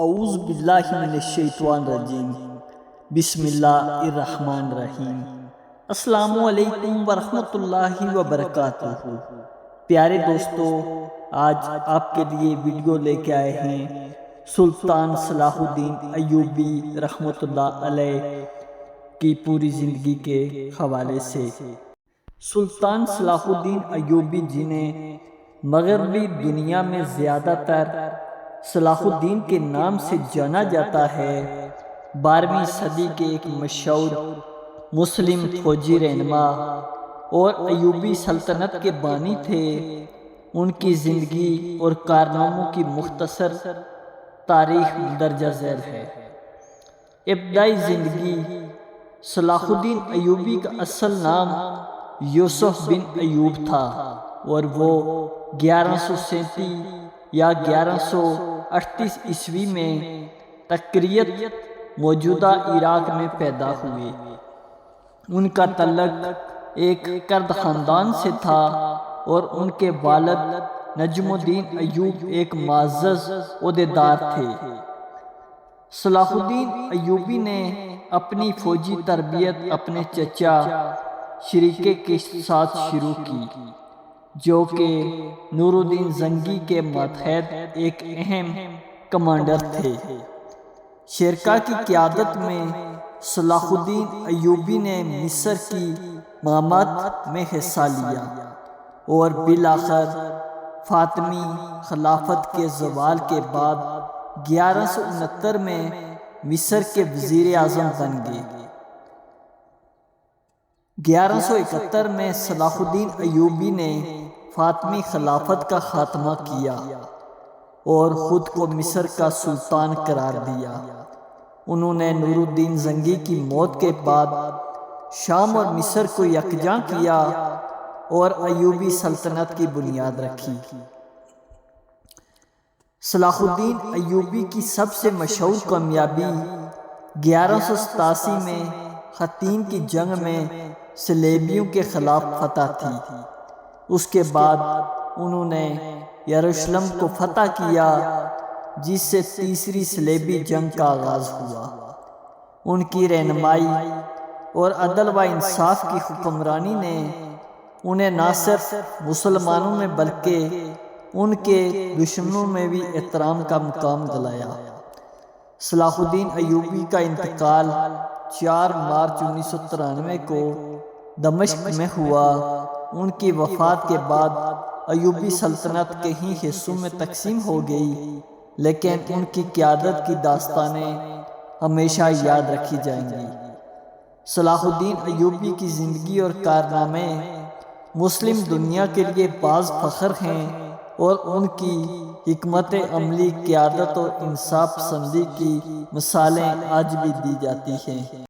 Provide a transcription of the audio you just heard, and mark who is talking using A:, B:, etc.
A: اعوذ باللہ من الشیطان الرجیم بسم اللہ الرحمن الرحیم۔ السلام علیکم ورحمۃ اللہ وبرکاتہ۔ پیارے دوستو، آج آپ کے لیے ویڈیو لے کے آئے ہیں سلطان صلاح الدین ایوبی رحمۃ اللہ علیہ کی پوری زندگی کے حوالے سے۔ سلطان صلاح الدین ایوبی جی نے مغربی دنیا میں زیادہ تر صلاح الدین کے نام سے جانا جاتا ہے۔ 12ویں صدی کے ایک مشہور مسلم فوجی رہنما اور ایوبی سلطنت کے بانی تھے۔ ان کی زندگی اور کارناموں کی مختصر تاریخ درجہ ذیل ہے۔ ابتدائی زندگی: صلاح الدین ایوبی کا اصل نام یوسف بن ایوب تھا اور وہ 1137 یا 1138 عیسوی میں تکریت موجودہ عراق میں پیدا ہوئے۔ ان کا تعلق ایک کرد خاندان سے تھا اور ان کے والد نجم الدین ایوب ایک معزز عہدیدار تھے۔ صلاح الدین ایوبی نے اپنی فوجی تربیت اپنے چچا شریکے کے ساتھ شروع کی، جو کہ نور الدین زنگی کے ماتحت ایک اہم کمانڈر تھے۔ شرکا کی قیادت میں صلاح الدین ایوبی نے مصر کی مہمات میں حصہ لیا اور بالآخر فاطمی خلافت کے زوال کے بعد 1169 میں مصر کے وزیر اعظم بن گئے۔ 1171 میں صلاح الدین ایوبی نے فاطمی خلافت کا خاتمہ کیا اور خود کو مصر کا سلطان قرار دیا۔ انہوں نے نور الدین زنگی کی موت کے بعد شام اور مصر کو یکجا کیا اور ایوبی سلطنت کی بنیاد رکھی۔ صلاح الدین ایوبی کی سب سے مشہور کامیابی 1187 میں حطین کی جنگ میں صلیبیوں کے خلاف فتح تھی۔ اس کے بعد انہوں نے یروشلم کو فتح کیا، جس سے تیسری صلیبی جنگ کا آغاز ہوا۔ ان کی رہنمائی اور عدل و انصاف کی حکمرانی نے انہیں نہ صرف مسلمانوں میں بلکہ ان کے دشمنوں میں بھی احترام کا مقام دلایا۔ صلاح الدین ایوبی کا انتقال 4 مارچ 1993 کو دمشق میں ہوا۔ ان کی وفات کے بعد ایوبی سلطنت کئی حصوں میں تقسیم ہو گئی، لیکن ان کی قیادت کی داستانیں ہمیشہ یاد رکھی جائیں گی۔ صلاح الدین ایوبی کی زندگی اور کارنامے مسلم دنیا کے لیے باعث فخر ہیں اور ان کی حکمت عملی، قیادت اور انصاف پسندی کی مثالیں آج بھی دی جاتی ہیں۔